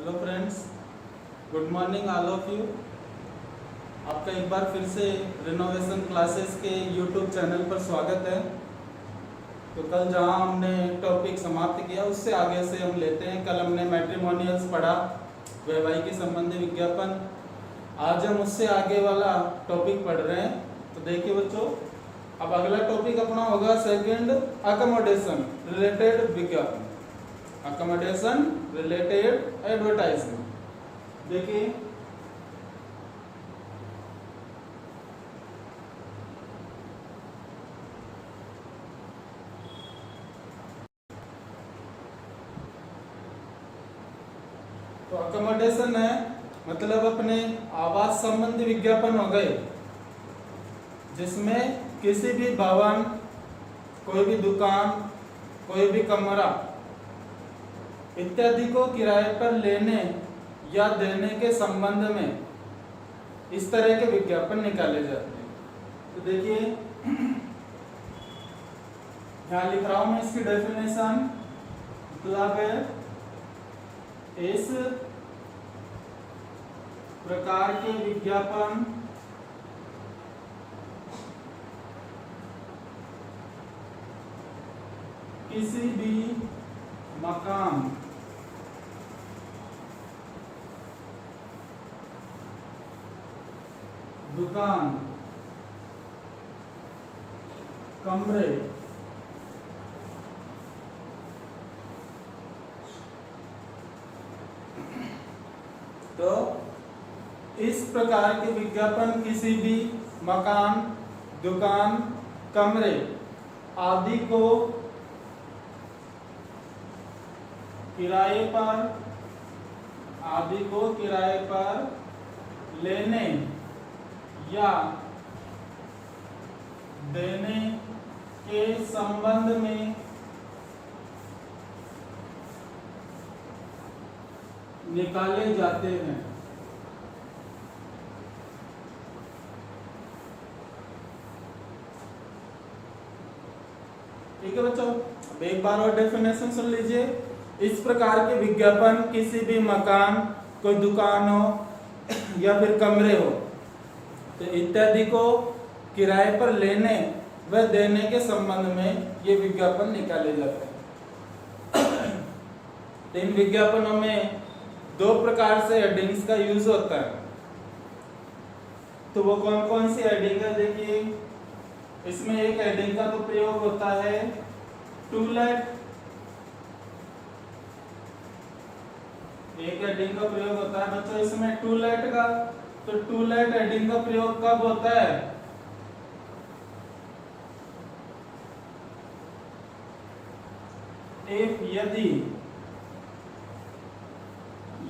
Hello friends, good morning all of you. आपका एक बार फिर से रिनोवेशन क्लासेस के यूट्यूब चैनल पर स्वागत है। तो कल जहां हमने टॉपिक समाप्त किया उससे आगे से हम लेते हैं। कल हमने मैट्रिमोनियल्स पढ़ा, वैवाहिक संबंधी विज्ञापन। आज हम उससे आगे वाला टॉपिक पढ़ रहे हैं। तो देखिए बच्चों, अब अगला टॉपिक अपना होगा सेकंड, अकोमोडेशन रिलेटेड विज्ञापन, अकोमोडेशन रिलेटेड एडवर्टाइजमेंट। देखिए तो अकोमोडेशन है मतलब अपने आवास संबंधी विज्ञापन हो गए, जिसमें किसी भी भवन, कोई भी दुकान, कोई भी कमरा इत्यादि को किराए पर लेने या देने के संबंध में इस तरह के विज्ञापन निकाले जाते हैं। तो देखिए यहां लिख रहा हूं मैं इसकी डेफिनेशन। मतलब इस प्रकार के विज्ञापन किसी भी मकान, दुकान, कमरे, तो इस प्रकार के विज्ञापन किसी भी मकान, दुकान, कमरे आदि को किराए पर लेने या देने के संबंध में निकाले जाते हैं। ठीक है बच्चों, अब एक बार और डेफिनेशन सुन लीजिए। इस प्रकार के विज्ञापन किसी भी मकान, कोई दुकान हो या फिर कमरे हो, तो इत्यादि को किराए पर लेने व देने के संबंध में ये विज्ञापन निकाले जाते हैं। तो इन विज्ञापनों में दो प्रकार से हेडिंग्स का यूज होता है। तो वो कौन कौन सी हेडिंग है? देखिए इसमें एक हेडिंग का तो प्रयोग होता है टू लेट, एक हेडिंग का प्रयोग होता है बच्चों इसमें टू लेट का। तो टू लेट हेडिंग का प्रयोग कब होता है? इफ, यदि,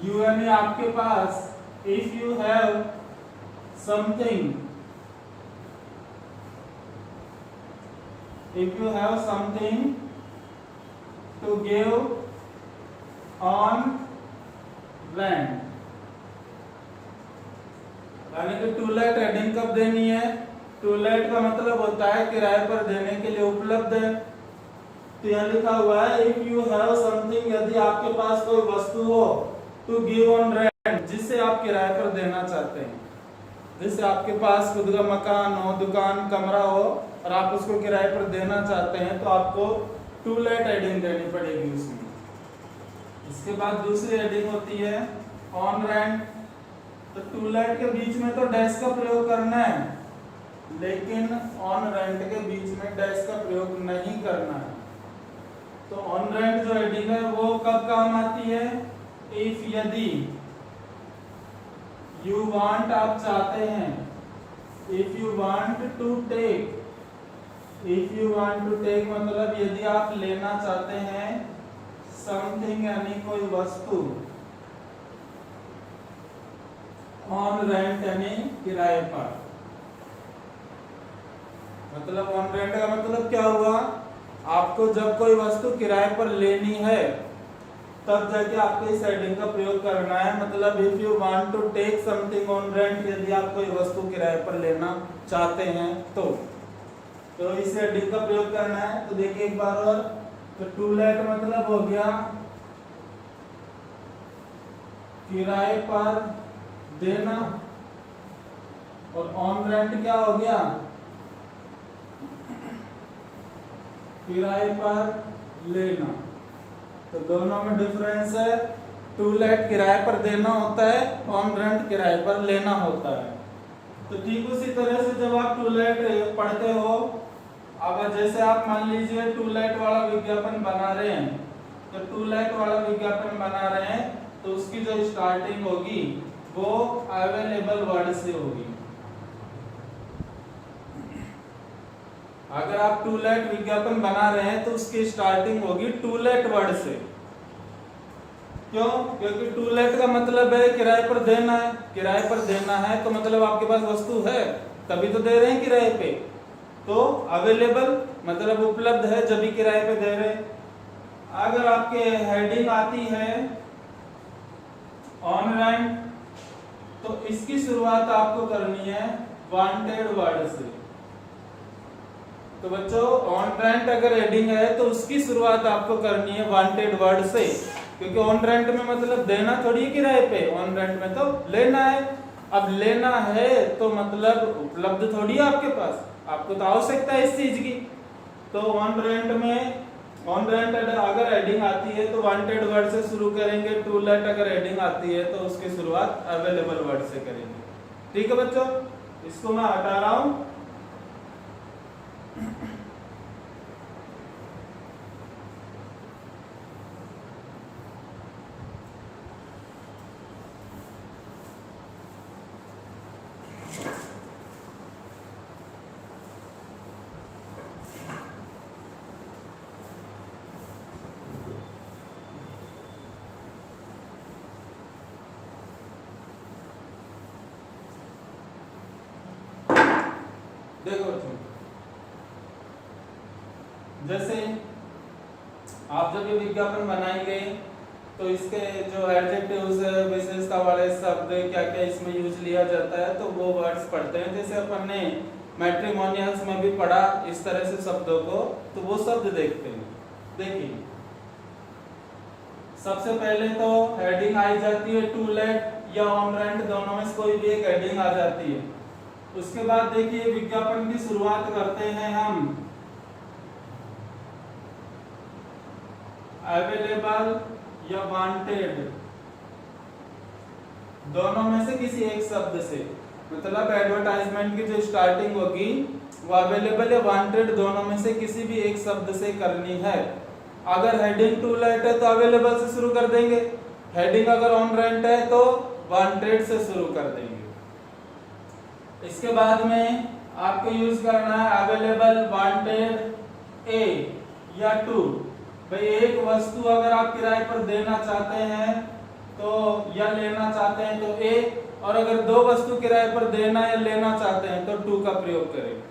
यू यानी आपके पास, if you have something, if you have something to give on rent, यानी कि टू लेट हेडिंग कब देनी है? टू लेट का मतलब होता है किराए पर देने के लिए उपलब्ध है। तो यहाँ लिखा हुआ है इफ यू हैव समथिंग, यदि आपके पास कोई वस्तु हो, टू गिव ऑन रेंट, जिसे आप किराए पर देना चाहते हैं। जैसे आपके पास खुद का मकान हो, दुकान, कमरा हो और आप उसको किराए पर देना चाहते हैं, तो आपको टू लेट हेडिंग देनी पड़ेगी उसमें। इसके बाद दूसरी हेडिंग होती है ऑन रेंट। तो टू लेट के बीच में तो डैश का प्रयोग करना है, लेकिन ऑन रेंट के बीच में डैश का प्रयोग नहीं करना है। तो ऑन रेंट जो हेडिंग है वो कब काम आती है? इफ, यदि, यू वांट, आप चाहते हैं, if you want to take, if you want to take मतलब यदि आप लेना चाहते हैं समथिंग यानी कोई वस्तु, ऑन रेंट यानी किराए पर। मतलब ऑन रेंट का मतलब क्या हुआ? आपको जब कोई वस्तु किराए पर लेनी है तब जाके आपको इस हेडिंग का प्रयोग करना है। मतलब if you want to take something on rent, यदि आप कोई वस्तु किराए पर लेना चाहते हैं तो इस हेडिंग का प्रयोग करना है। तो देखिए एक बार और, तो टू लेट मतलब हो गया किराए पर देना और ऑन रेंट क्या हो गया, किराए पर लेना। तो दोनों में डिफरेंस है, टू लेट किराए पर देना होता है, ऑन रेंट किराए पर लेना होता है। तो ठीक उसी तरह से जब आप टू लेट पढ़ते हो, अब जैसे आप मान लीजिए टू लेट वाला विज्ञापन बना रहे हैं, तो टू लेट वाला विज्ञापन बना रहे हैं तो उसकी जो स्टार्टिंग होगी वो अवेलेबल वर्ड से होगी। अगर आप टू लेट विज्ञापन बना रहे हैं तो उसकी स्टार्टिंग होगी टू लेट वर्ड से। क्यों? क्योंकि टू लेट का मतलब है किराए पर देना है, किराए पर देना है तो मतलब आपके पास वस्तु है तभी तो दे रहे हैं किराए पे। तो अवेलेबल मतलब उपलब्ध है जब भी किराए पे दे रहे हैं। अगर आपके हेडिंग आती है ऑन रेंट तो इसकी शुरुआत आपको करनी है वांटेड वर्ड से। तो बच्चों ऑन रेंट अगर हेडिंग है तो उसकी शुरुआत आपको करनी है वांटेड वर्ड से, क्योंकि ऑन रेंट में मतलब देना थोड़ी है किराए पे, ऑन रेंट में तो लेना है। अब लेना है तो मतलब उपलब्ध थोड़ी है आपके पास, आपको तो आवश्यकता है इस चीज की। तो ऑन रेंट में ऑन रेंट अगर हेडिंग आती है तो वांटेड वर्ड से शुरू करेंगे, टू लेट अगर हेडिंग आती है तो उसकी शुरुआत अवेलेबल वर्ड से करेंगे। ठीक है बच्चों, इसको मैं हटा रहा हूं। देखो बच्चों, जैसे आप जब ये विज्ञापन बनाएंगे तो इसके जो एडजेक्टिव्स विशेषता वाले शब्द क्या क्या इसमें यूज लिया जाता है तो वो वर्ड्स पढ़ते हैं। जैसे अपन ने मैट्रिमोनियल्स में भी पढ़ा इस तरह से शब्दों को, तो वो शब्द देखते हैं। देखिए सबसे पहले तो हेडिंग आई जाती है टू लेट या ऑन रेंट, दोनों में से कोई भी एक हेडिंग आ जाती है। उसके बाद देखिए विज्ञापन की शुरुआत करते हैं हम अवेलेबल या वांटेड, दोनों में से किसी एक शब्द से। मतलब एडवर्टाइजमेंट की जो स्टार्टिंग होगी वो अवेलेबल या वांटेड दोनों में से किसी भी एक शब्द से करनी है। अगर हेडिंग टू लेट है तो अवेलेबल से शुरू कर देंगे, हेडिंग अगर ऑन रेंट है तो वांटेड से शुरू कर देंगे। इसके बाद में आपको यूज करना है अवेलेबल, वांटेड, ए या टू। भाई एक वस्तु अगर आप किराए पर देना चाहते हैं तो या लेना चाहते हैं तो ए, और अगर दो वस्तु किराए पर देना या लेना चाहते हैं तो टू का प्रयोग करें।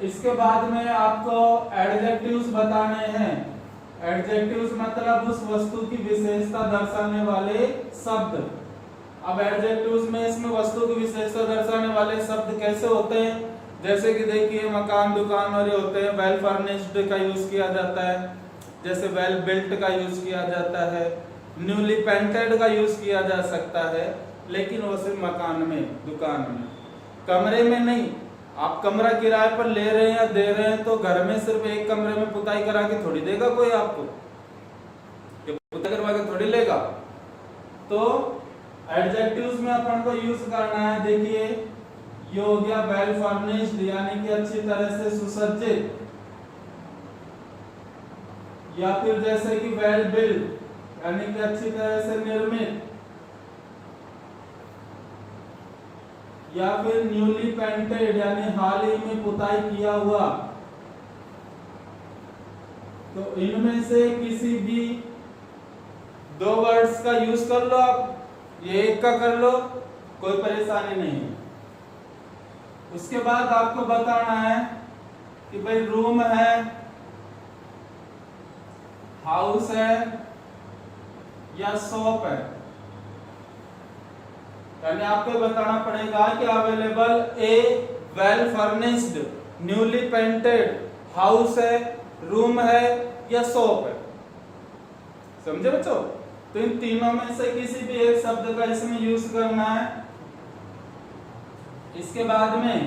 इसके बाद में आपको एडजेक्टिव्स बताने हैं। एडजेक्टिव्स मतलब उस वस्तु की विशेषता दर्शाने वाले शब्द। अब एडजेक्टिव्स में इसमें वस्तु की विशेषता दर्शाने वाले शब्द कैसे होते हैं, जैसे कि देखिए मकान दुकान वाले होते हैं, वेल फर्निश्ड का यूज किया जाता है, जैसे वेल बिल्ट का यूज किया जाता है, न्यूली पेंटेड का यूज किया जा सकता है, लेकिन वो सिर्फ मकान में, दुकान में, कमरे में नहीं। आप कमरा किराए पर ले रहे हैं या दे रहे हैं तो घर में सिर्फ एक कमरे में पुताई करा के थोड़ी देगा कोई आपको, पुताई करवा के थोड़ी लेगा। तो एडजेक्टिव्स में अपन को यूज करना है, देखिए ये हो गया वेल फर्निश्ड यानी कि अच्छी तरह से सुसज्जित, या फिर जैसे कि वेल बिल्ट यानी कि अच्छी तरह से निर्मित, या फिर न्यूली पेंटेड यानी हाल ही में पुताई किया हुआ। तो इनमें से किसी भी दो वर्ड्स का यूज कर लो आप, ये एक का कर लो, कोई परेशानी नहीं है। उसके बाद आपको बताना है कि भाई रूम है, हाउस है या शॉप है, यानी आपको बताना पड़ेगा कि available a well furnished, newly painted, house है, रूम है या शॉप है। समझे बच्चों? तो इन तीनों में से किसी भी एक शब्द का इसमें यूज करना है। इसके बाद में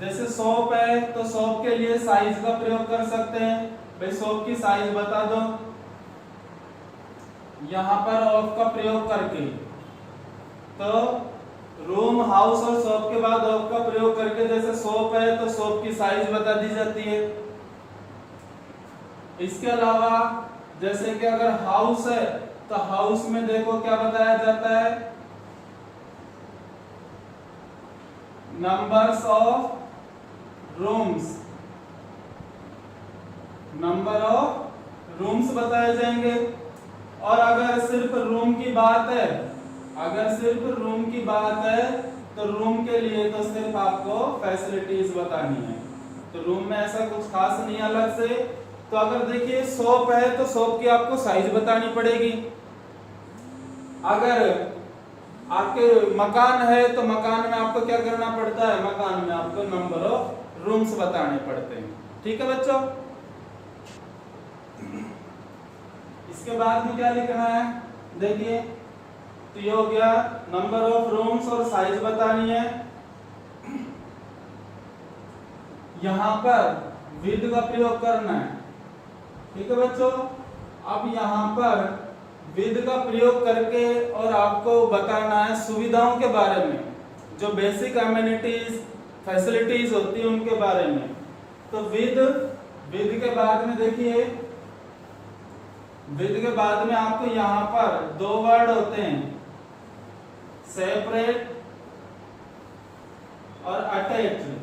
जैसे सोप है तो सोप के लिए साइज का प्रयोग कर सकते हैं। भाई सोप की साइज बता दो, यहां पर ऑफ का प्रयोग करके। तो रूम, हाउस और सोप के बाद ऑफ का प्रयोग करके, जैसे सोप है तो सोप की साइज बता दी जाती है। इसके अलावा जैसे कि अगर हाउस है तो हाउस में देखो क्या बताया जाता है, numbers of rooms, number of rooms बताए जाएंगे। और अगर सिर्फ रूम की बात है, अगर सिर्फ रूम की बात है तो रूम के लिए तो सिर्फ आपको फैसिलिटीज बतानी है। तो रूम में ऐसा कुछ खास नहीं अलग से। तो अगर देखिए शॉप है तो शॉप की आपको साइज बतानी पड़ेगी। अगर आपके मकान है तो मकान में आपको क्या करना पड़ता है, मकान में आपको नंबर ऑफ रूम्स बताने पड़ते हैं। ठीक है बच्चों। इसके बाद में क्या लिखना है, देखिए तो ये हो गया नंबर ऑफ रूम्स और साइज बतानी है। यहां पर विद का प्रयोग करना है। ठीक है बच्चों। अब यहां पर विद का प्रयोग करके और आपको बताना है सुविधाओं के बारे में, जो बेसिक एमिनिटीज फैसिलिटीज होती है उनके बारे में। तो विद के बाद में देखिए, विद के बाद में आपको यहां पर दो वर्ड होते हैं, सेपरेट और अटैच्ड।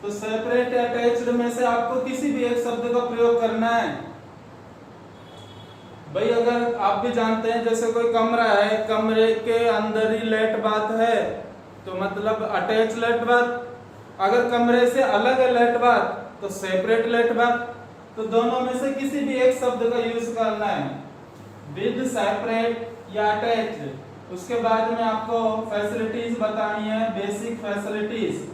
तो सेपरेट अटैच्ड में से आपको किसी भी एक शब्द का प्रयोग करना है। भाई अगर आप भी जानते हैं जैसे कोई कमरा है, कमरे के अंदर ही लेट बाथ है तो मतलब अटैच लेट बाथ। अगर कमरे से अलग है लेट बाथ तो सेपरेट लेट बाथ। तो दोनों में से किसी भी एक शब्द का यूज करना है, विद, सेपरेट या अटैच्ड। उसके बाद में आपको फैसिलिटीज बतानी है, बेसिक फैसिलिटीज।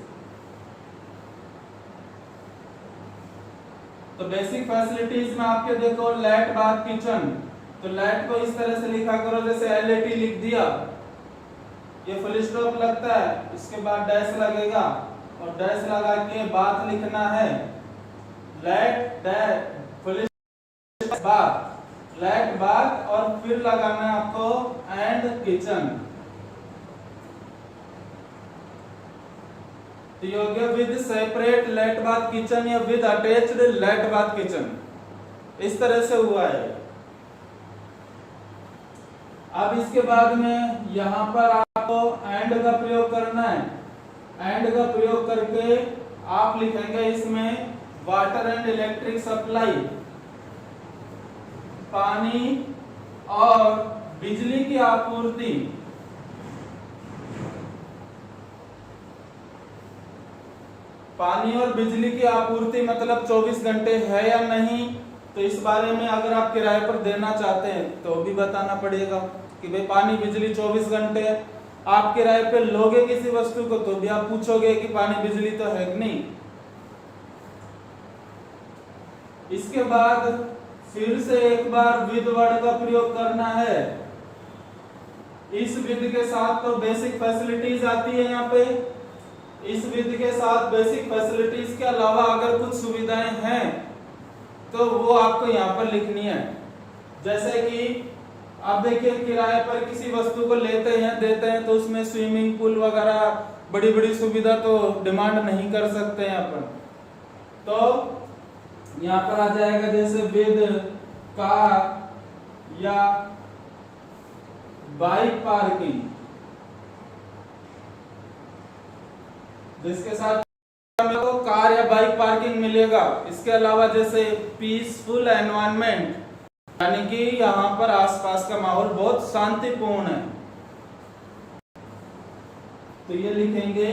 तो बेसिक फैसिलिटीज में आपके देखो लेट बाथ किचन। तो लेट को इस तरह से लिखा करो जैसे LAT लिख दिया, ये फुल स्टॉप लगता है, इसके बाद डैश लगेगा और डैश लगा के बात लिखना है, लेट फुल बात, लेट बाथ और फिर लगाना है आपको एंड किचन। तो ये हो गया with separate let bath kitchen या with attached let bath kitchen. इस तरह से हुआ है। अब इसके बाद में यहां पर आपको एंड का प्रयोग करना है। एंड का प्रयोग करके आप लिखेंगे इसमें वाटर एंड इलेक्ट्रिक सप्लाई, पानी और बिजली की आपूर्ति। पानी और बिजली की आपूर्ति मतलब 24 घंटे है या नहीं, तो इस बारे में अगर आप किराए पर देना चाहते हैं तो भी बताना पड़ेगा कि भाई पानी बिजली 24 घंटे है। आप किराए पे लोगे किसी वस्तु को तो भी आप पूछोगे कि पानी बिजली तो है कि नहीं। इसके बाद फिर से एक बार विद वर्ड का प्रयोग करना है। इस विद के साथ तो बेसिक फैसिलिटीज आती है यहाँ पे। इस विद के साथ बेसिक फैसिलिटीज के अलावा अगर कुछ सुविधाएं हैं तो वो आपको यहाँ पर लिखनी है। जैसे कि आप देखिए किराए पर किसी वस्तु को लेते हैं देते हैं तो उसमें स्विमिंग पूल वगैरह बड़ी बड़ी सुविधा तो डिमांड नहीं कर सकते हैं अपन। तो यहाँ पर आ जाएगा जैसे विद कार या बाइक पार्किंग, जिसके साथ को कार या बाइक पार्किंग मिलेगा। इसके अलावा जैसे पीसफुल एनवायरनमेंट, यानी कि यहाँ पर आसपास का माहौल बहुत शांतिपूर्ण है, तो ये लिखेंगे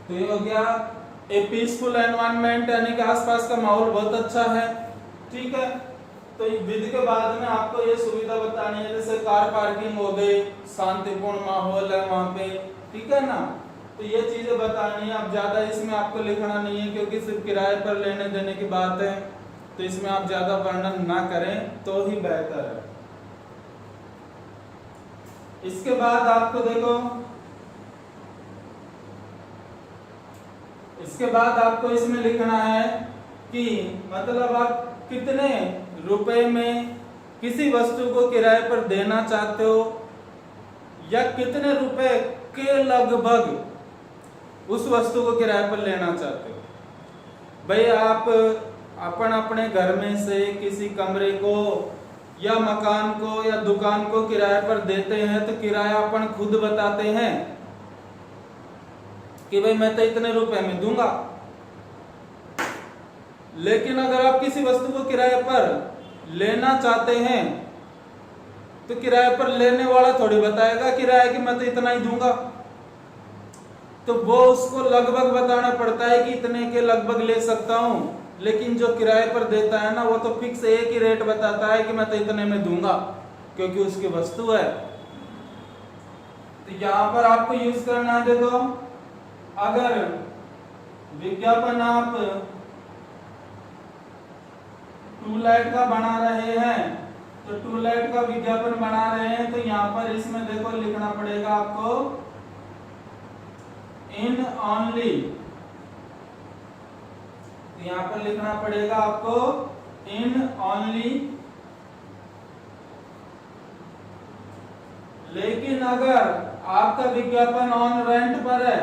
तो ये हो गया ए पीसफुल एनवायरनमेंट, यानी कि आसपास का माहौल बहुत अच्छा है। ठीक है। तो विद के बाद में आपको ये सुविधा बतानी है, जैसे कार पार्किंग हो गई, शांतिपूर्ण माहौल है वहां पे, ठीक है ना। तो ये चीजें बतानी है। अब ज्यादा इसमें आपको लिखना नहीं है क्योंकि सिर्फ किराए पर लेने देने की बात है, तो इसमें आप ज्यादा वर्णन ना करें तो ही बेहतर है। इसके बाद आपको देखो, इसके बाद आपको इसमें लिखना है कि मतलब आप कितने रुपए में किसी वस्तु को किराए पर देना चाहते हो या कितने रुपए के लगभग उस वस्तु को किराए पर लेना चाहते हो। भाई आप अपने घर में से किसी कमरे को या मकान को या दुकान को किराए पर देते हैं तो किराया अपन खुद बताते हैं कि भाई मैं तो इतने रुपए में दूंगा। लेकिन अगर आप किसी वस्तु को किराए पर लेना चाहते हैं तो किराए पर लेने वाला थोड़ी बताएगा किराया कि मैं तो इतना ही दूंगा, तो वो उसको लगभग बताना पड़ता है कि इतने के लगभग ले सकता हूं। लेकिन जो किराए पर देता है ना, वो तो फिक्स एक ही रेट बताता है कि मैं तो इतने में दूंगा, क्योंकि उसकी वस्तु है। तो यहां पर आपको यूज करना है, देखो अगर विज्ञापन आप ट्यूबलाइट का बना रहे हैं, तो ट्यूबलाइट का विज्ञापन बना रहे हैं, तो यहां पर इसमें देखो लिखना पड़ेगा आपको इन ओनली, यहां पर लिखना पड़ेगा आपको इन ओनली। लेकिन अगर आपका विज्ञापन ऑन रेंट पर है,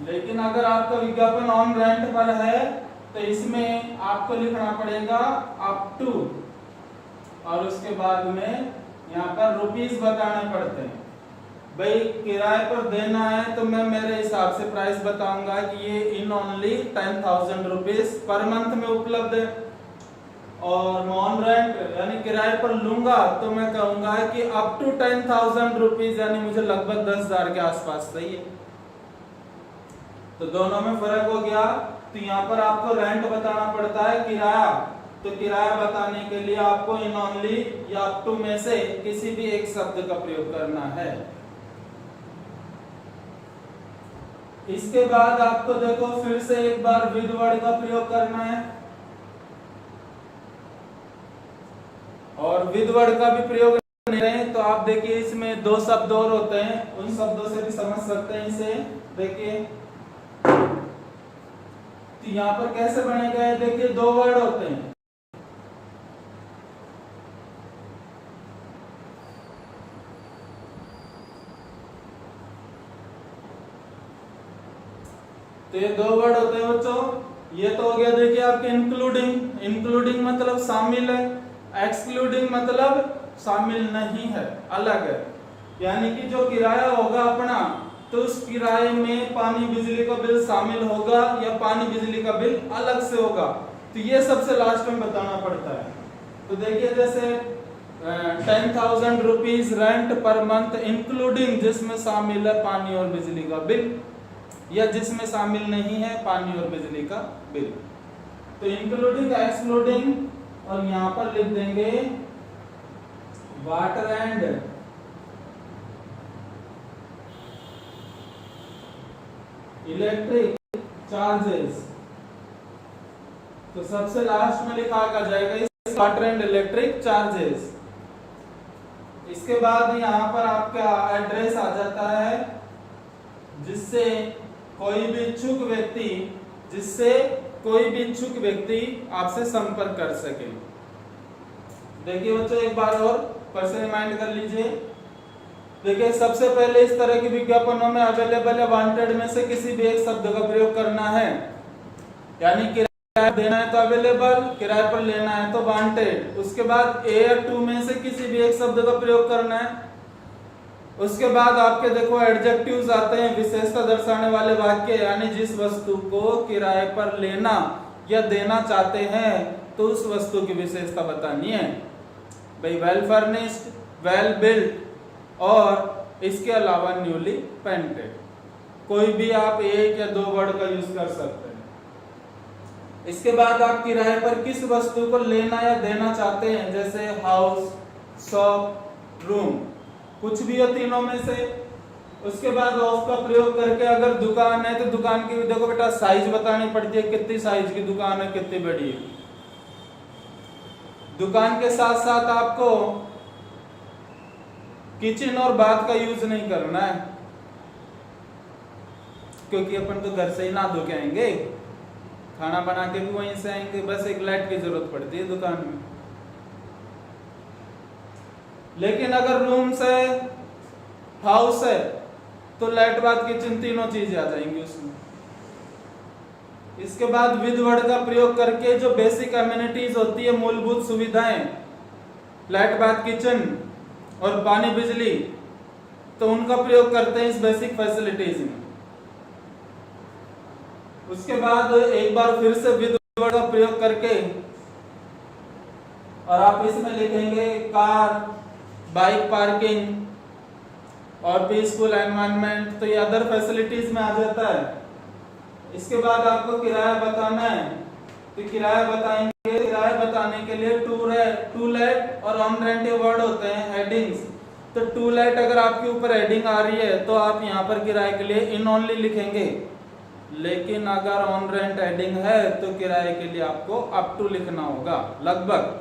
लेकिन अगर आपका विज्ञापन ऑन रेंट पर है तो इसमें आपको लिखना पड़ेगा अप टू, और उसके बाद में यहाँ पर रुपीस बताने पड़ते हैं। भाई किराए पर देना है तो मैं मेरे हिसाब से प्राइस बताऊंगा कि ये in only 10,000 rupees per month में उपलब्ध है, और ऑन रेंट यानी किराए पर लूंगा तो मैं कहूंगा कि अप टू 10,000 रुपीज, यानी मुझे लगभग 10,000 के आसपास चाहिए। तो दोनों में फर्क हो गया। तो यहाँ पर आपको रेंट बताना पड़ता है, किराया, तो किराया बताने के लिए आपको इन ओनली या अप टू में से किसी भी एक शब्द का प्रयोग करना है। इसके बाद आपको देखो फिर से एक बार विद वर्ड का प्रयोग करना है, और विद वर्ड का भी प्रयोग नहीं रहे तो आप देखिए इसमें दो शब्द और होते हैं, उन शब्दों से भी समझ सकते हैं इसे। देखिए तो यहाँ पर कैसे बनेगा, देखिए दो वर्ड होते हैं, तो ये दो वर्ड होते हैं बच्चों। ये तो हो गया देखिए आपके इंक्लूडिंग, इंक्लूडिंग मतलब शामिल है, एक्सक्लूडिंग मतलब शामिल नहीं है, अलग है। यानी कि जो किराया होगा अपना, तो उस किराए में पानी बिजली का बिल शामिल होगा या पानी बिजली का बिल अलग से होगा, तो ये सबसे लास्ट में बताना पड़ता है। तो देखिए जैसे 10,000 rupees rent per month including, जिसमें शामिल है पानी और बिजली का बिल, या जिसमें शामिल नहीं है पानी और बिजली का बिल। तो इंक्लूडिंग, एक्सक्लूडिंग, और यहां पर लिख देंगे वाटर एंड इलेक्ट्रिक चार्जेस। तो सबसे लास्ट में लिखा जाएगा वाटर एंड इलेक्ट्रिक चार्जेस। इसके बाद यहाँ पर आपका एड्रेस आ जाता है, जिससे कोई भी इच्छुक व्यक्ति आपसे संपर्क कर सके। देखिए बच्चों एक बार और फिर से रिमाइंड कर लीजिए। देखिए सबसे पहले इस तरह के विज्ञापनों में अवेलेबल या वांटेड में से किसी भी एक शब्द का प्रयोग करना है, यानी किराया देना है तो अवेलेबल, किराए पर लेना है तो वांटेड। उसके बाद ए या टू में से किसी भी एक शब्द का प्रयोग करना है। उसके बाद आपके देखो एडजेक्टिव्स आते हैं, विशेषता दर्शाने वाले वाक्य, यानी जिस वस्तु को किराए पर लेना या देना चाहते हैं तो उस वस्तु की विशेषता बतानी है। भाई वेल फर्निश्ड, वेल बिल्ट, और इसके अलावा न्यूली पेंटेड, कोई भी आप एक या दो वर्ड का यूज कर सकते हैं। इसके बाद आप किराए पर किस वस्तु को लेना या देना चाहते हैं, जैसे हाउस, शॉप, रूम, कुछ भी हो तीनों में से। उसके बाद ऑफ का प्रयोग करके अगर दुकान है तो दुकान की, देखो बेटा साइज बतानी पड़ती है, कितनी साइज की दुकान है, कितनी बड़ी है। दुकान के साथ साथ आपको किचन और बाथ का यूज नहीं करना है, क्योंकि अपन तो घर से ही ना धो के आएंगे, खाना बना के भी वहीं से आएंगे, बस एक लाइट की जरूरत पड़ती है दुकान में। लेकिन अगर रूम से हाउस है तो लाइट, बाथ, किचन तीनों चीजें आ जाएंगी उसमें। इसके बाद विद वर्ड का प्रयोग करके जो बेसिक अम्यूनिटीज होती है, मूलभूत सुविधाएं, लाइट, बाथ, किचन और पानी, बिजली, तो उनका प्रयोग करते हैं इस बेसिक फैसिलिटीज में। उसके बाद एक बार फिर से विद वर्ड का प्रयोग करके, और आप इसमें लिखेंगे कार, बाइक पार्किंग और पीसफुल एनवायरनमेंट, तो ये अदर फैसिलिटीज में आ जाता है। इसके बाद आपको किराया बताना है, तो किराया बताएंगे। किराया बताने के लिए टू लेट और ऑन रेंट ये वर्ड होते हैं, हेडिंग्स। तो टू लेट अगर आपके ऊपर हेडिंग आ रही है तो आप यहाँ पर किराए के लिए इन ओनली लिखेंगे, लेकिन अगर ऑन रेंट हेडिंग है तो किराए के लिए आपको अप टू लिखना होगा, लगभग।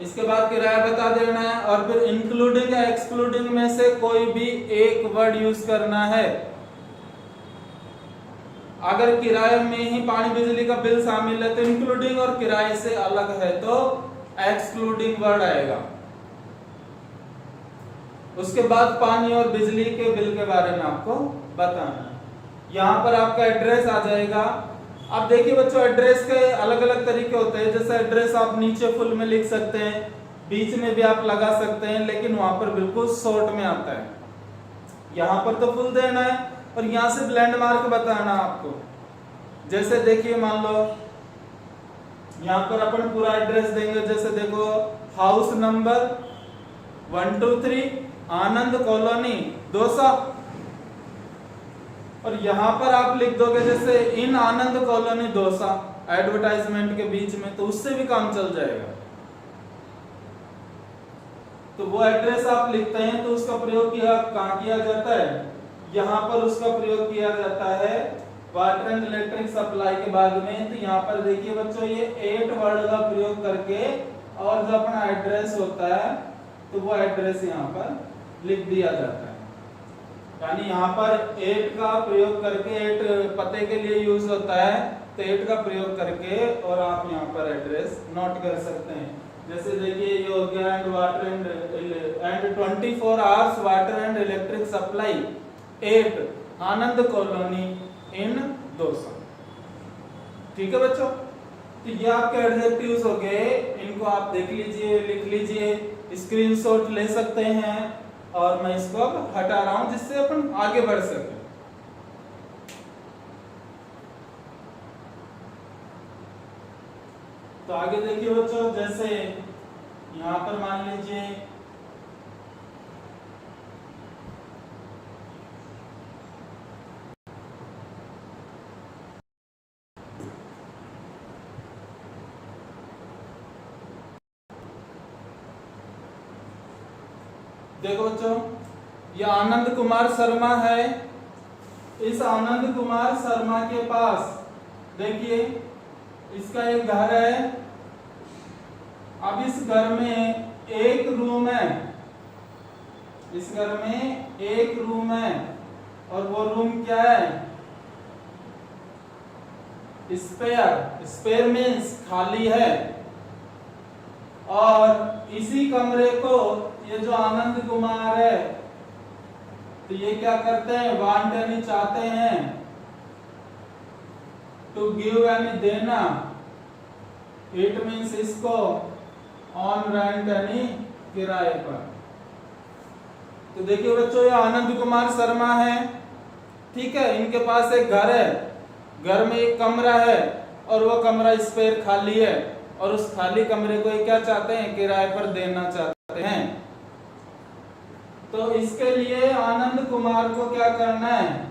इसके बाद किराया बता देना है, और फिर इंक्लूडिंग या एक्सक्लूडिंग में से कोई भी एक वर्ड यूज करना है। अगर किराए में ही पानी बिजली का बिल शामिल है तो इंक्लूडिंग, और किराए से अलग है तो एक्सक्लूडिंग वर्ड आएगा। उसके बाद पानी और बिजली के बिल के बारे में आपको बताना है। यहाँ पर आपका एड्रेस आ जाएगा। अब देखिए बच्चों, एड्रेस के अलग अलग तरीके होते हैं। जैसे एड्रेस आप नीचे फुल में लिख सकते हैं, बीच में भी आप लगा सकते हैं, लेकिन वहां पर बिल्कुल शॉर्ट में आता है। यहाँ पर तो फुल देना है और यहाँ से लैंडमार्क बताना आपको। जैसे देखिए, मान लो यहाँ पर अपन पूरा एड्रेस देंगे, जैसे देखो हाउस नंबर 123 आनंद कॉलोनी दौसा, और यहां पर आप लिख दोगे जैसे इन आनंद कॉलोनी दौसा एडवर्टाइजमेंट के बीच में, तो उससे भी काम चल जाएगा। तो वो एड्रेस आप लिखते हैं तो उसका प्रयोग कहाँ किया जाता है, यहाँ पर उसका प्रयोग किया जाता है वाटर एंड इलेक्ट्रिक सप्लाई के बाद में। तो यहाँ पर देखिए बच्चों, ये 8 वर्ड का प्रयोग करके और जो अपना एड्रेस होता है तो वो एड्रेस यहाँ पर लिख दिया जाता है। यानी यहाँ पर 8 का प्रयोग करके, 8 पते के लिए यूज होता है, तो 8 का प्रयोग करके और आप यहाँ पर एड्रेस नोट कर सकते हैं। जैसे देखिए ये हो गया and water and 24 hours water and electric supply 8 Anand colony इन दौसा। ठीक है बच्चों, तो ये आपके एडजेक्टिव्स हो गए। इनको आप देख लीजिए, लिख लीजिए, स्क्रीनशॉट ले सकते हैं, और मैं इसको अब हटा रहा हूं जिससे अपन आगे बढ़ सके। तो आगे देखिए बच्चों, जैसे यहां पर मान लीजिए देखो बच्चों, ये आनंद कुमार शर्मा है। इस आनंद कुमार शर्मा के पास देखिए इसका एक घर है। अब इस घर में एक रूम है, इस घर में एक रूम है, और वो रूम क्या है, स्पेयर। स्पेयर मीन्स खाली है। और इसी कमरे को ये जो आनंद कुमार है, तो ये क्या करते हैं, वांट यानी चाहते हैं, टू गिव यानी देना, इट मीन्स इसको ऑन रेंट यानी किराए पर। तो देखिए बच्चों, ये आनंद कुमार शर्मा है, ठीक है। इनके पास एक घर है, घर में एक कमरा है और वो कमरा स्पेयर खाली है, और उस खाली कमरे को ये क्या चाहते हैं, किराए पर देना चाहते हैं। तो इसके लिए आनंद कुमार को क्या करना है,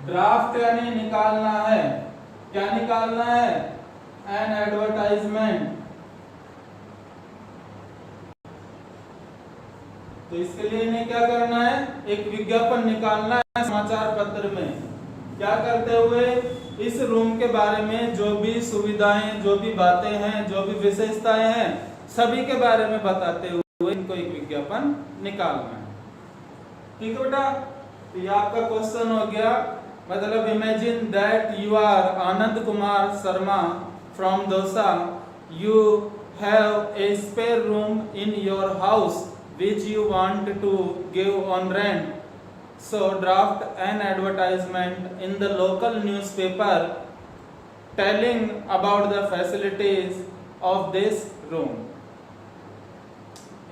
ड्राफ्ट यानी निकालना है। क्या निकालना है? An advertisement. तो इसके लिए इन्हें क्या करना है? एक विज्ञापन निकालना है समाचार पत्र में। क्या करते हुए? इस रूम के बारे में जो भी सुविधाएं, जो भी बातें हैं, जो भी विशेषताएं हैं, सभी के बारे में बताते हुए इनको एक विज्ञापन निकालना है। ठीक है बेटा, तो ये आपका क्वेश्चन हो गया। मतलब imagine that you are Anand Kumar Sharma from Dausa, you have a spare room in your house which you want to give on rent, so draft an advertisement in the local newspaper telling about the facilities of this room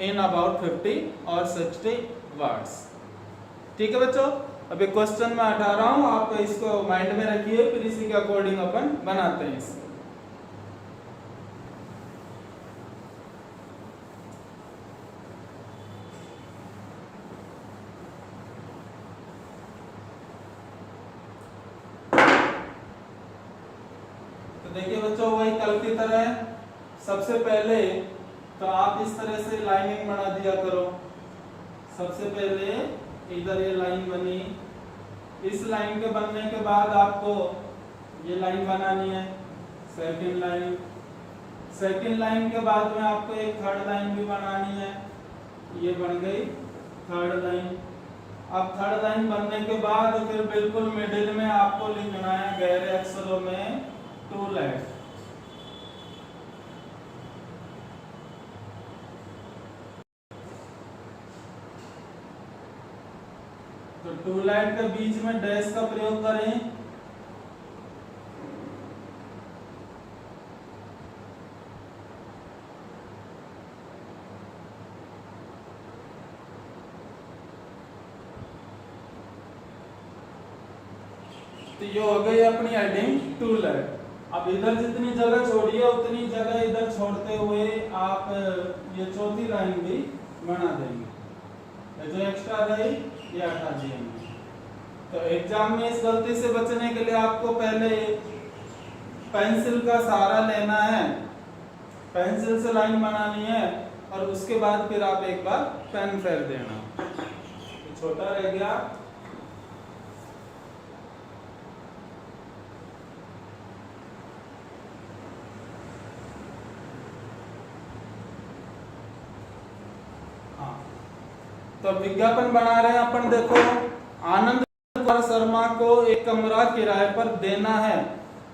in about 50 or 60 words। ठीक है बच्चों, अभी question में हटा रहा हूं, आप इसको माइंड में रखिए, फिर इसी के अकॉर्डिंग अपन बनाते हैं इसको। देखिए बच्चों, वही कल की तरह सबसे पहले तो आप इस तरह से लाइनिंग बना दिया करो। सबसे पहले इधर ये लाइन बनी, इस लाइन के बनने के बाद आपको ये लाइन बनानी है, सेकंड लाइन। सेकंड लाइन के बाद में आपको एक थर्ड लाइन भी बनानी है, ये बन गई थर्ड लाइन। अब थर्ड लाइन बनने के बाद फिर बिल्कुल मिडिल में आपको लिखना है गहरे अक्षरों में टू लेट। तो टू लेट के बीच में डैश का प्रयोग करें। तो ये हो गई अपनी हेडिंग टू लेट। अब इधर जितनी जगह छोड़ी है उतनी जगह इधर छोड़ते हुए आप ये चौथी लाइन भी बना देंगे। जो एक्स्ट्रा रही ये हटा देंगे। तो एग्जाम में इस गलती से बचने के लिए आपको पहले पेंसिल का सहारा लेना है, पेंसिल से लाइन बनानी है, और उसके बाद फिर आप एक बार पेन फेर देना। तो छोटा रह गया। तो विज्ञापन बना रहे हैं अपन। देखो, आनंद कुमार शर्मा को एक कमरा किराए पर देना है।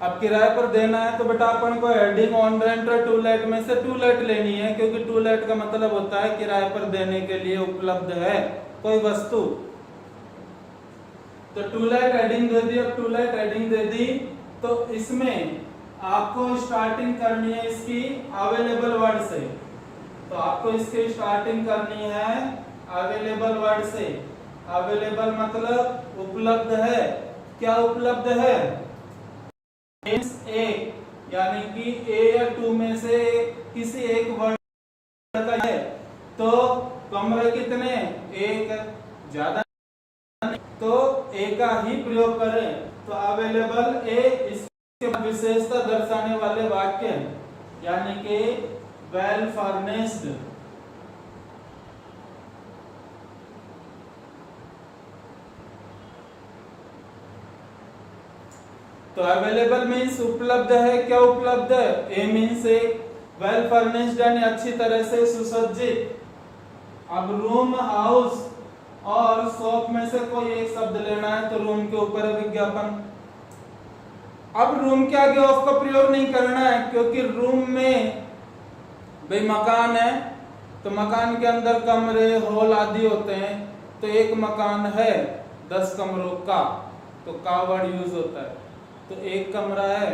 अब किराए पर देना है तो बेटा अपन को हेडिंग ऑन रेंट और टू लेट में से टू लेट लेनी है, क्योंकि टू लेट का मतलब होता है किराए पर देने के लिए उपलब्ध है कोई वस्तु। तो टू लेट हेडिंग दे दी। अब टू लेट हेडिंग दे दी तो इसमें आपको स्टार्टिंग करनी है इसकी अवेलेबल वर्ड से। तो आपको इसकी स्टार्टिंग करनी है अवेलेबल वर्ड से। अवेलेबल मतलब उपलब्ध है। क्या उपलब्ध है? एक, यानी कि ए या टू में से किसी एक वर्ड का है। तो कमरे कितने? एक, ज्यादा नहीं, तो ए का ही प्रयोग करें। तो अवेलेबल ए, इसके विशेषता दर्शाने वाले वाक्य यानी कि वेल फर्निश्ड। तो अवेलेबल मीन्स उपलब्ध है। क्या उपलब्ध है? ए मीन्स एक, वेल फर्निश्ड यानी अच्छी तरह से सुसज्जित। अब रूम, हाउस और शॉप में से कोई एक शब्द लेना है, तो रूम के ऊपर है विज्ञापन। अब रूम के आगे ऑफ का प्रयोग नहीं करना है, क्योंकि रूम में भाई मकान है तो मकान के अंदर कमरे, हॉल आदि होते हैं। तो एक मकान है 10 कमरों का, तो का वर्ड यूज होता है। तो एक कमरा है,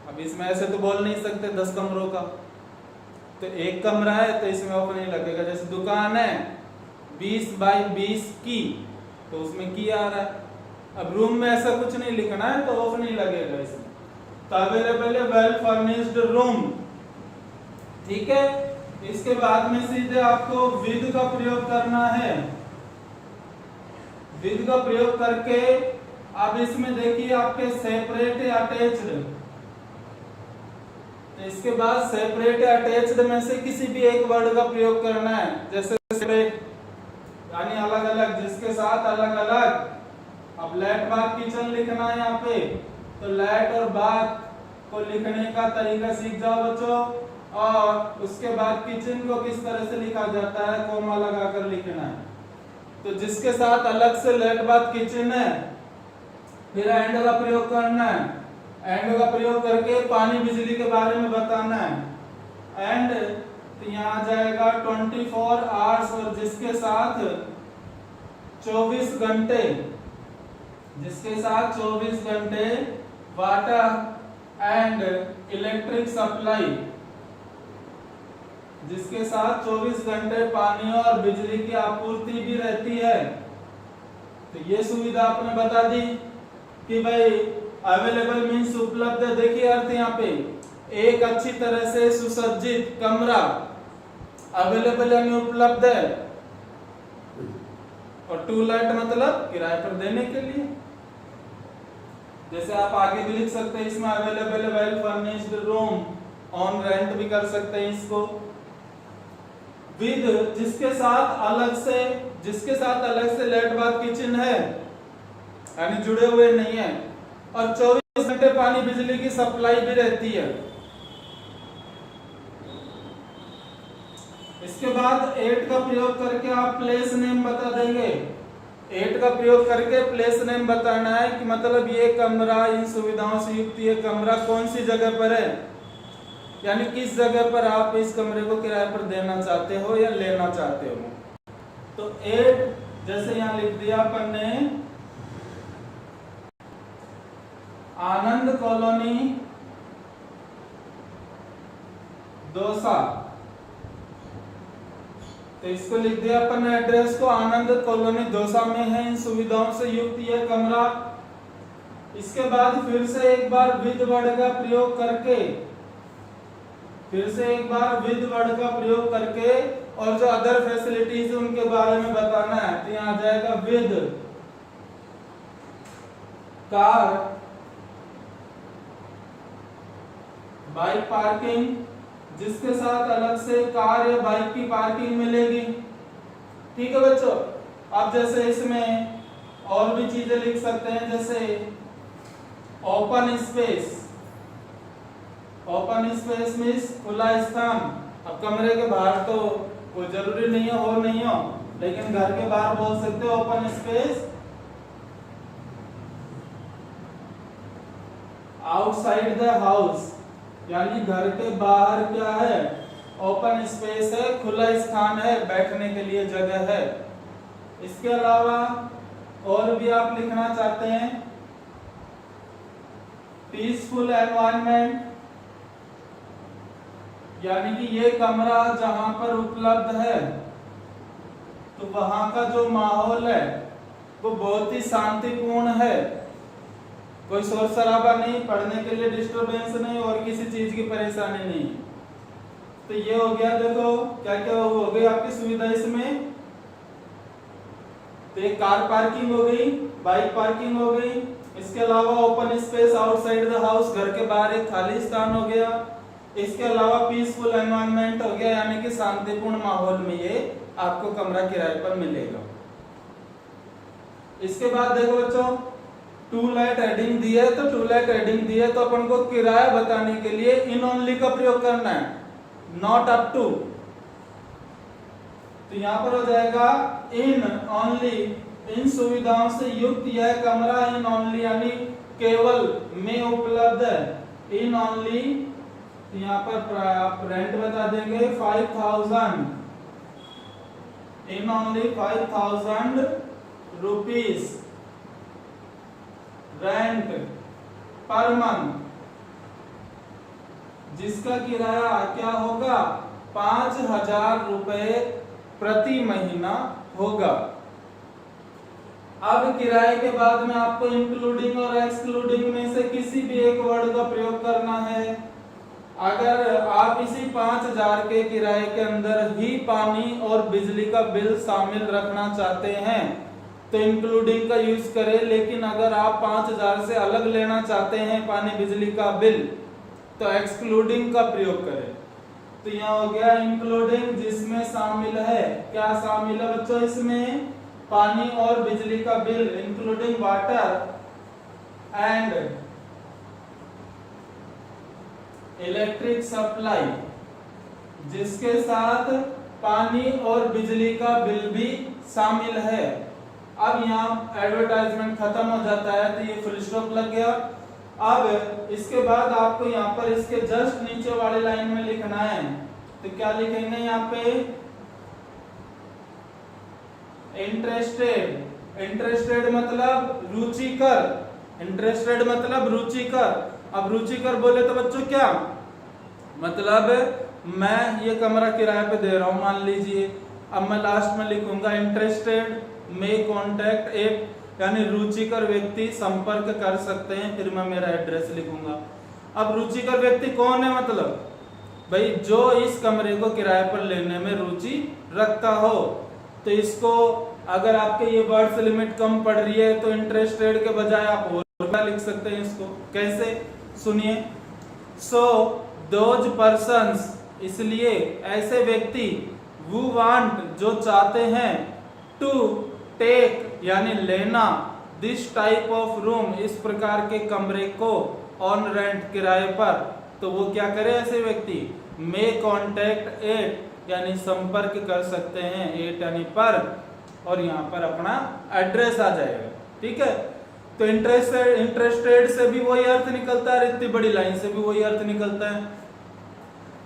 अब इसमें ऐसे तो बोल नहीं सकते 10 कमरों का, तो एक कमरा है तो इसमें ऑफ नहीं लगेगा। जैसे दुकान है 20 बाई 20 की, तो उसमें की आ रहा है। अब रूम में ऐसा कुछ नहीं लिखना है तो ऑफ नहीं लगेगा इसमें। तो अवेलेबल है वेल फर्निश्ड रूम। ठीक है, इसके बाद में सीधे आपको विद का प्रयोग करना है। विद का प्रयोग करके अब इसमें देखिए आपके सेपरेट या अटैच्ड, तो इसके बाद सेपरेट या अटैच्ड में से किसी भी एक वर्ड का प्रयोग करना है। जैसे सेपरेट यानी अलग अलग, जिसके साथ अलग अलग। अब लेट बाथ किचन लिखना है यहाँ पे, तो लेट और बाथ को लिखने का तरीका सीख जाओ बच्चों। और उसके बाद किचन को किस तरह से लिखा जाता है, कोमा लगाकर लिखना है। तो जिसके साथ अलग से लेट बाथ किचन है, फिर एंड का प्रयोग करना है। एंड का प्रयोग करके पानी बिजली के बारे में बताना है। एंड तो यहाँ आ जाएगा 24 आवर्स, और जिसके साथ 24 घंटे, जिसके साथ 24 घंटे वाटर एंड इलेक्ट्रिक सप्लाई, जिसके साथ 24 घंटे पानी और बिजली की आपूर्ति भी रहती है। तो ये सुविधा आपने बता दी कि भाई अवेलेबल मीन्स उपलब्ध है। देखिए अर्थ यहाँ पे एक अच्छी तरह से सुसज्जित कमरा, अवेलेबल यानी उपलब्ध है, और टू लेट मतलब किराए पर देने के लिए। जैसे आप आगे भी लिख सकते हैं इसमें available well furnished room on rent भी कर सकते हैं इसको। विद जिसके साथ अलग से लेट बाथ किचन है यानी जुड़े हुए नहीं है, और 24 घंटे पानी बिजली की सप्लाई भी रहती है। इसके बाद एट का प्रयोग करके आप प्लेस नेम बता देंगे। एट का प्रयोग करके प्लेस नेम बताना है कि मतलब ये कमरा इन सुविधाओं से युक्त ये कमरा कौन सी जगह पर है, यानी किस जगह पर आप इस कमरे को किराए पर देना चाहते हो या लेना चाहते हो। तो एट जैसे यहाँ लिख दिया अपन ने, आनंद कॉलोनी दौसा, तो इसको लिख दिया अपन ने एड्रेस को, आनंद कॉलोनी दौसा में है इन सुविधाओं से युक्त यह कमरा। इसके बाद फिर से एक बार विद वर्ड का प्रयोग करके, और जो अदर फैसिलिटीज उनके बारे में बताना है। तो यहाँ आ जाएगा विद कार बाइक पार्किंग, जिसके साथ अलग से कार या बाइक की पार्किंग मिलेगी। ठीक है बच्चों। अब जैसे इसमें और भी चीजें लिख सकते हैं, जैसे ओपन स्पेस मीन्स खुला स्थान। अब कमरे के बाहर तो कोई जरूरी नहीं हो नहीं हो, लेकिन घर के बाहर बोल सकते हो open space. Outside the house यानी घर के बाहर क्या है, ओपन स्पेस है, खुला स्थान है, बैठने के लिए जगह है। इसके अलावा और भी आप लिखना चाहते हैं पीसफुल एनवायरनमेंट, यानी कि ये कमरा जहां पर उपलब्ध है तो वहां का जो माहौल है वो बहुत ही शांतिपूर्ण है, कोई शोर शराबा नहीं, पढ़ने के लिए डिस्टरबेंस नहीं और किसी चीज की परेशानी नहीं। तो ये हो गया, देखो क्या क्या हो गई आपकी सुविधा इसमें। तो एक कार पार्किंग हो गई, बाइक पार्किंग हो गई, इसके अलावा open space outside the house, घर के बाहर एक खाली स्थान हो गया। इसके अलावा पीसफुल एनवायरनमेंट हो गया, यानी कि शांतिपूर्ण माहौल में ये आपको कमरा किराए पर मिलेगा। इसके बाद देखो बच्चों, टू लेट हेडिंग दी है, तो टू लेट हेडिंग दी है तो अपन को किराया बताने के लिए इन ओनली का प्रयोग करना है, नॉट अप टू। तो यहाँ पर हो जाएगा इन ओनली, इन सुविधाओं से युक्त यह कमरा, इन ओनली यानी केवल में उपलब्ध है, इन ओनली। यहाँ पर आप रेंट बता देंगे 5000, in only 5000 rupees rent per month, जिसका किराया क्या होगा 5000 रुपए प्रति महीना होगा। अब किराए के बाद में आपको इंक्लूडिंग और एक्सक्लूडिंग में से किसी भी एक वर्ड का प्रयोग करना है। अगर आप इसी 5000 के किराए के अंदर ही पानी और बिजली का बिल शामिल रखना चाहते हैं तो इंक्लूडिंग का यूज करें, लेकिन अगर आप 5000 से अलग लेना चाहते हैं पानी बिजली का बिल तो एक्सक्लूडिंग का प्रयोग करें। तो यहाँ हो गया इंक्लूडिंग, जिसमें शामिल है, क्या शामिल है बच्चों, इसमें पानी और बिजली का bill, including water and electric supply, जिसके साथ पानी और बिजली का बिल भी शामिल है। अब यहाँ एडवर्टाइजमेंट खत्म हो जाता है, तो ये फुल स्टॉप लग गया। अब इसके बाद आपको यहाँ पर इसके जस्ट नीचे वाली लाइन में लिखना है, तो क्या लिखेंगे यहाँ पे, इंटरेस्टेड। इंटरेस्टेड मतलब रुचिकर, इंटरेस्टेड मतलब रुचिकर। अब रुचिकर बोले तो बच्चों क्या मतलब, मैं ये कमरा किराए पे दे रहा हूं मान लीजिए, अब मैं लास्ट में लिखूंगा इंटरेस्टेड में कॉन्टैक्ट एक, यानी रुचिकर व्यक्ति संपर्क कर सकते हैं, फिर मैं मेरा एड्रेस लिखूंगा। अब रुचिकर व्यक्ति कौन है, मतलब भाई जो इस कमरे को किराए पर लेने में रुचि रखता हो। तो इसको अगर आपके ये वर्ड्स लिमिट कम पड़ रही है तो इंटरेस्टेड के बजाय आप और लिख सकते हैं इसको, कैसे सुनिए। सो दोज पर्सन्स, इसलिए ऐसे व्यक्ति, वो वांट जो चाहते हैं, टू टेक यानी लेना, दिस टाइप ऑफ रूम इस प्रकार के कमरे को, ऑन रेंट किराए पर, तो वो क्या करे ऐसे व्यक्ति, मे कॉन्टेक्ट एट यानी संपर्क कर सकते हैं, एट यानी पर, और यहाँ पर अपना एड्रेस आ जाएगा। ठीक है, तो इंटरेस्टेड से भी वही अर्थ निकलता है, इतनी बड़ी लाइन से भी वही अर्थ निकलता है।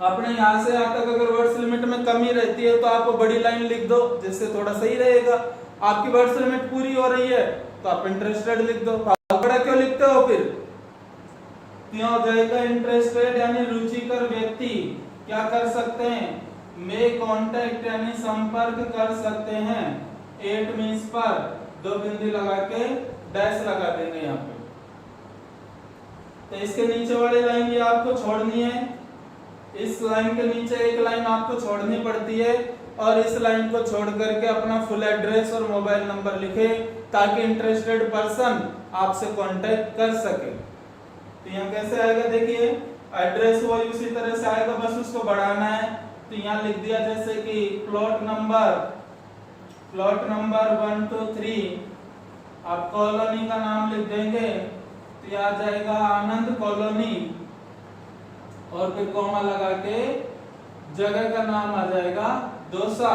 आपने यहाँ से यहाँ तक अगर वर्ड्स लिमिट में कमी रहती है तो आप बड़ी लाइन लिख दो, जिससे थोड़ा सही रहेगा। आपकी वर्ड्स लिमिट पूरी हो रही है तो आप इंटरेस्टेड लिख दो, बड़ा क्यों लिखते हो फिर, क्या हो जाएगा, इंटरेस्टेड यानी रुचिकर व्यक्ति क्या कर सकते हैं, मे कॉन्टेक्ट यानी संपर्क कर सकते हैं, एट मीन्स पर, दो बिंदी लगा के डैश लगा देंगे यहाँ पे। तो इसके नीचे वाली लाइन ये आपको छोड़नी है, इस लाइन के नीचे एक लाइन आपको छोड़नी पड़ती है, और इस लाइन को छोड़ करके अपना फुल एड्रेस और मोबाइल नंबर लिखे, ताकि इंटरेस्टेड पर्सन आपसे कांटेक्ट कर सके। तो यहाँ कैसे आएगा, देखिए एड्रेस वो उसी तरह से आएगा, बस उसको बढ़ाना है। तो यहाँ लिख दिया जैसे कि प्लॉट नंबर 1 2 3, आप कॉलोनी का नाम लिख देंगे, तो यह आ जाएगा आनंद कॉलोनी, और फिर कॉमा लगा के जगह का नाम आ जाएगा दोसा।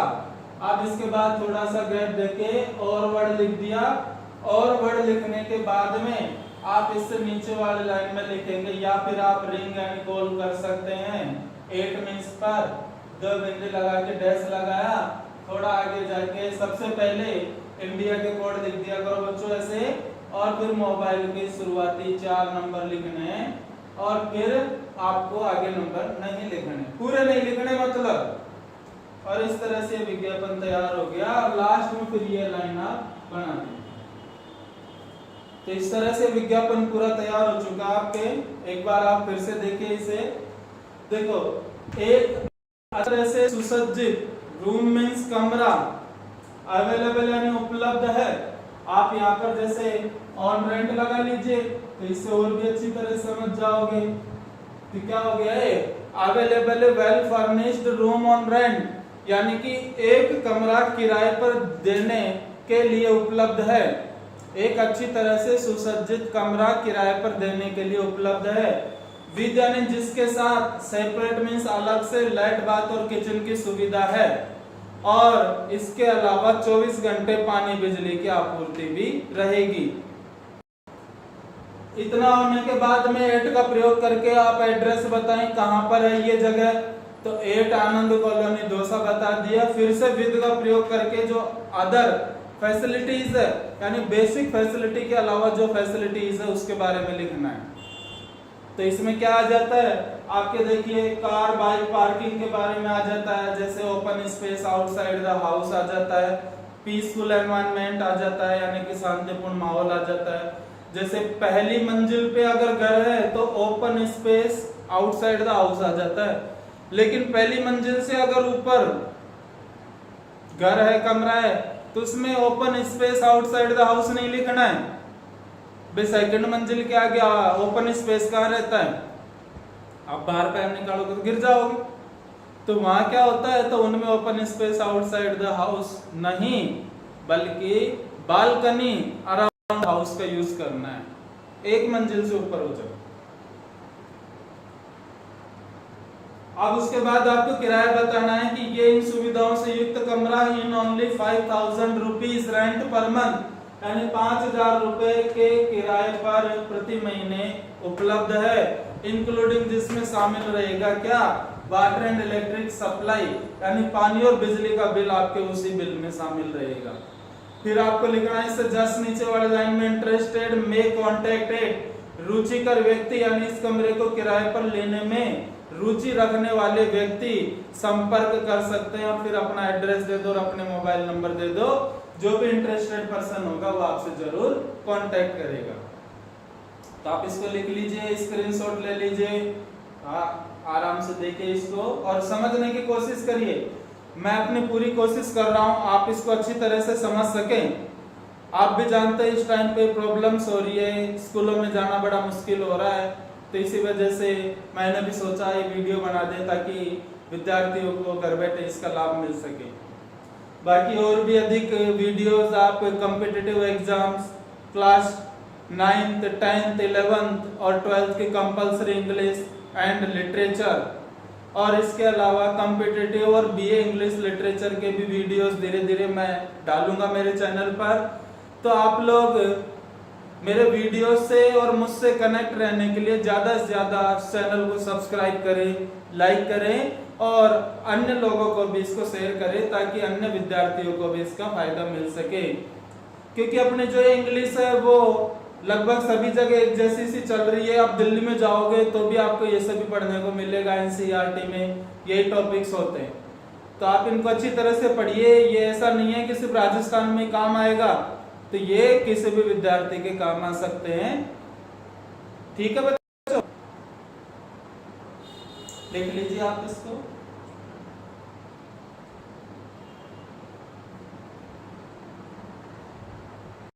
अब इसके बाद थोड़ा सा गैप देके और वर्ड लिख दिया, और वर्ड लिखने के बाद में आप इससे नीचे वाले लाइन में लिखेंगे, या फिर आप रिंग यानी कॉल कर सकते हैं, 8 मीन्स पर, दो बिंदु लगा के डैश लगाया, थोड़ा आगे जाके सबसे पहले इंडिया के कोड लिख दिया करो बच्चों ऐसे, और फिर मोबाइल के शुरुआती 4 नंबर लिखने हैं, और फिर आपको आगे नंबर नहीं लिखने, पूरे नहीं लिखने मतलब। और इस तरह से विज्ञापन तैयार हो गया, और लास्ट में फिर ये लाइन आप बना दी। तो इस तरह से विज्ञापन पूरा तैयार हो चुका आपके। एक बार आप फिर से देखिए इसे, देखो एक तरह से सुसज्जित, रूम मीन्स कमरा, अवेलेबल यानी उपलब्ध है। आप यहाँ पर जैसे ऑन रेंट लगा लीजिए, तो इससे और भी अच्छी तरह समझ जाओगे। तो क्या हो गया है, available well furnished room on rent, यानी कि एक कमरा किराए पर देने के लिए उपलब्ध है, एक अच्छी तरह से सुसज्जित कमरा किराए पर देने के लिए उपलब्ध है। विद यानी जिसके साथ, सेपरेट मीन्स अलग से, लाइट बाथ और किचन की सुविधा है, और इसके अलावा 24 घंटे पानी बिजली की आपूर्ति भी रहेगी। इतना होने के बाद में 8 का प्रयोग करके आप एड्रेस बताएं कहां पर है ये जगह, तो 8 आनंद कॉलोनी दोसा बता दिया। फिर से विद का प्रयोग करके जो अदर फैसिलिटीज है, यानी बेसिक फैसिलिटी के अलावा जो फैसिलिटीज है उसके बारे में लिखना है। तो इसमें क्या आ जाता है आपके, देखिए कार बाइक पार्किंग के बारे में आ जाता है, जैसे open space outside the house आ जाता है, पीसफुल एनवायरनमेंट आ जाता है, यानी कि शांतिपूर्ण माहौल आ जाता है। जैसे पहली मंजिल पे अगर घर है तो open space outside the house आ जाता है, लेकिन पहली मंजिल से अगर ऊपर घर है, कमरा है, तो उसमें open space outside the house नहीं लिखना है भाई। सेकंड मंजिल के आगे ओपन स्पेस कहाँ रहता है, आप बाहर पैर निकालोगे तो गिर जाओगे। तो वहां क्या होता है, तो उनमें open space outside the house नहीं, बल्कि बालकनी अराउंड हाउस का यूज करना है, एक मंजिल से ऊपर हो जाए। अब उसके बाद आपको किराया बताना है कि ये इन सुविधाओं से युक्त कमरा in only 5000 rupees rent per month, यानी 5000 रुपए के किराए पर प्रति महीने उपलब्ध है, इंक्लूडिंग जिसमें शामिल रहेगा क्या, वाटर एंड इलेक्ट्रिक सप्लाई, यानी पानी और बिजली का बिल आपके उसी बिल में शामिल रहेगा। फिर आपको लिखना है इससे जस्ट नीचे वाले लाइन में इंटरेस्टेड मे कॉन्टेक्ट एट, रुचिकर व्यक्ति यानी इस कमरे को किराए पर लेने में रुचि रखने वाले व्यक्ति संपर्क कर सकते हैं, और फिर अपना एड्रेस दे दो और अपने मोबाइल नंबर दे दो, जो भी इंटरेस्टेड पर्सन होगा वो आपसे जरूर कांटेक्ट करेगा। तो आप इसको लिख लीजिए, स्क्रीनशॉट ले लीजिए, आराम से देखिए इसको और समझने की कोशिश करिए। मैं अपनी पूरी कोशिश कर रहा हूं आप इसको अच्छी तरह से समझ सकें। आप भी जानते हैं इस टाइम पे प्रॉब्लम्स हो रही है, स्कूलों में जाना बड़ा मुश्किल हो रहा है, तो इसी वजह से मैंने भी सोचा ये वीडियो बना दे ताकि विद्यार्थियों को घर बैठे इसका लाभ मिल सके। बाकी और भी अधिक वीडियोस आप competitive exams class 9th 10th 11th और 12th के कंपलसरी इंग्लिश एंड लिटरेचर, और इसके अलावा कॉम्पिटिटिव और बीए इंग्लिश लिटरेचर के भी वीडियोस धीरे धीरे मैं डालूंगा मेरे चैनल पर। तो आप लोग मेरे वीडियो से और मुझसे कनेक्ट रहने के लिए ज्यादा से ज्यादा चैनल को सब्सक्राइब करें, लाइक करें और अन्य लोगों को भी इसको शेयर करें ताकि अन्य विद्यार्थियों को भी इसका फायदा मिल सके। क्योंकि अपने जो इंग्लिश है वो लगभग सभी जगह एक जैसी सी चल रही है। आप दिल्ली में जाओगे तो भी आपको ये सभी पढ़ने को मिलेगा, एनसीईआरटी में यही टॉपिक्स होते हैं। तो आप इनको अच्छी तरह से पढ़िए। ये ऐसा नहीं है कि सिर्फ राजस्थान में काम आएगा, तो ये किसी भी विद्यार्थी के काम आ सकते हैं। ठीक है बच्चों, लिख लीजिए आप इसको।